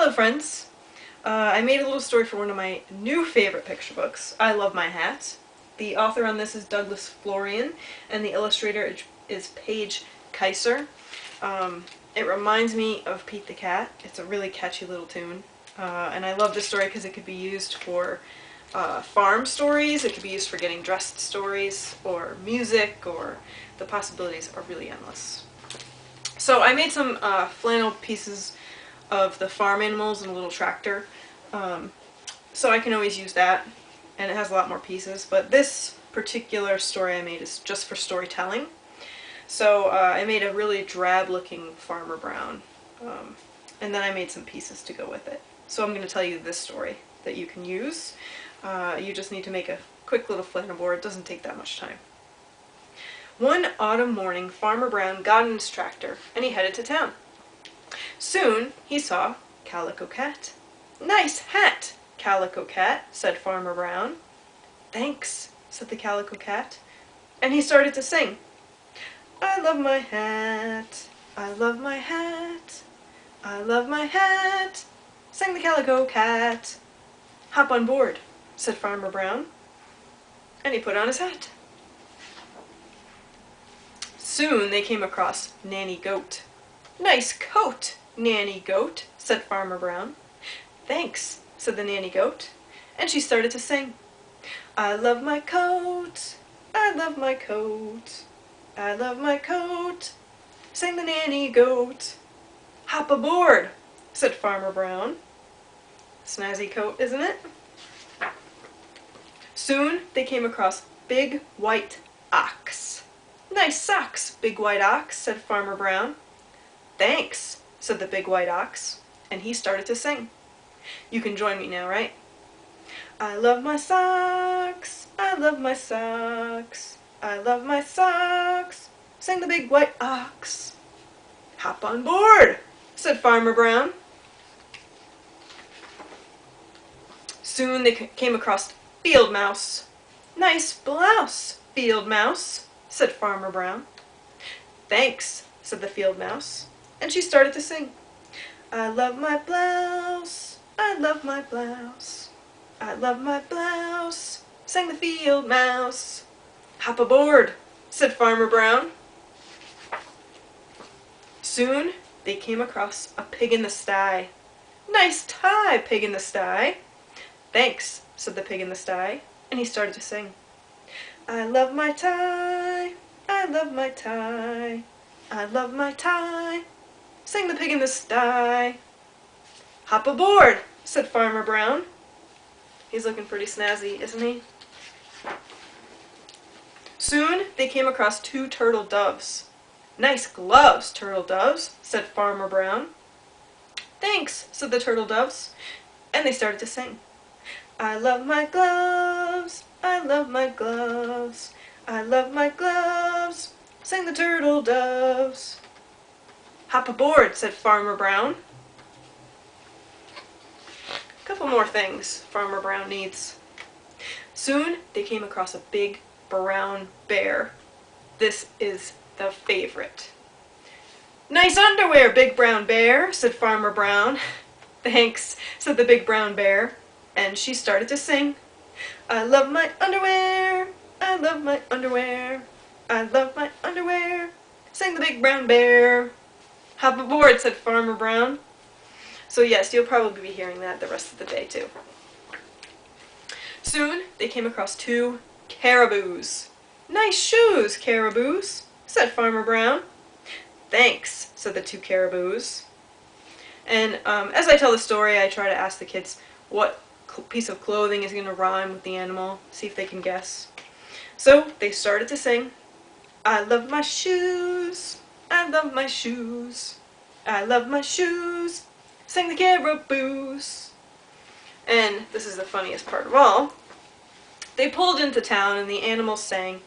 Hello friends! I made a little story for one of my new favorite picture books, I Love My Hat. The author on this is Douglas Florian, and the illustrator is Paige Kaiser. It reminds me of Pete the Cat. It's a really catchy little tune. And I love this story because it could be used for farm stories, it could be used for getting dressed stories, or music, or the possibilities are really endless. So I made some flannel pieces of the farm animals and a little tractor, so I can always use that, and it has a lot more pieces, but this particular story I made is just for storytelling. So I made a really drab looking Farmer Brown, and then I made some pieces to go with it. So I'm going to tell you this story that you can use. You just need to make a quick little flannel board, it doesn't take that much time. One autumn morning, Farmer Brown got in his tractor and he headed to town. Soon he saw Calico Cat. "Nice hat, Calico Cat," said Farmer Brown. "Thanks," said the Calico Cat, and he started to sing. "I love my hat, I love my hat, I love my hat," sang the Calico Cat. "Hop on board," said Farmer Brown, and he put on his hat. Soon they came across Nanny Goat. "Nice coat, Nanny Goat," said Farmer Brown. "Thanks," said the Nanny Goat, and she started to sing. "I love my coat, I love my coat, I love my coat," sang the Nanny Goat. "Hop aboard," said Farmer Brown. Snazzy coat, isn't it? Soon they came across Big White Ox. "Nice socks, Big White Ox," said Farmer Brown. "Thanks," said the Big White Ox, and he started to sing. You can join me now, right? "I love my socks, I love my socks, I love my socks," sang the Big White Ox. "Hop on board," said Farmer Brown. Soon they came across Field Mouse. "Nice blouse, Field Mouse," said Farmer Brown. "Thanks," said the Field Mouse, and she started to sing. "I love my blouse, I love my blouse, I love my blouse," sang the Field Mouse. "Hop aboard," said Farmer Brown. Soon they came across a Pig in the Sty. "Nice tie, Pig in the Sty." "Thanks," said the Pig in the Sty, and he started to sing. "I love my tie, I love my tie, I love my tie," sang the Pig in the Sty. "Hop aboard," said Farmer Brown. He's looking pretty snazzy, isn't he? Soon they came across two turtle doves. "Nice gloves, Turtle Doves," said Farmer Brown. "Thanks," said the turtle doves, and they started to sing. "I love my gloves, I love my gloves, I love my gloves," sang the turtle doves. "Hop aboard," said Farmer Brown. A couple more things Farmer Brown needs. Soon they came across a big brown bear. This is the favorite. "Nice underwear, Big Brown Bear," said Farmer Brown. "Thanks," said the Big Brown Bear, and she started to sing. "I love my underwear, I love my underwear, I love my underwear," sang the Big Brown Bear. "Hop aboard," said Farmer Brown. So yes, you'll probably be hearing that the rest of the day too. Soon they came across two caribous. "Nice shoes, caribous," said Farmer Brown. "Thanks," said the two caribous. And as I tell the story, I try to ask the kids what piece of clothing is going to rhyme with the animal, see if they can guess. So they started to sing. "I love my shoes, I love my shoes, I love my shoes," sang the caribous. And this is the funniest part of all. They pulled into town and the animals sang,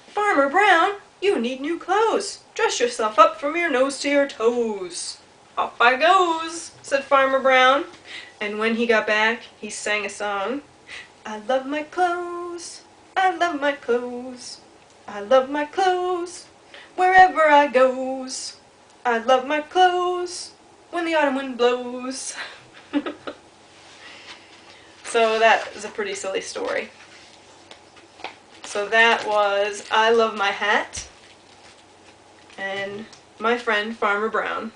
"Farmer Brown, you need new clothes. Dress yourself up from your nose to your toes." "Off I goes," said Farmer Brown, and when he got back, he sang a song. "I love my clothes, I love my clothes, I love my clothes, wherever I goes. I love my clothes when the autumn wind blows." So that is a pretty silly story. So that was I Love My Hat and my friend Farmer Brown.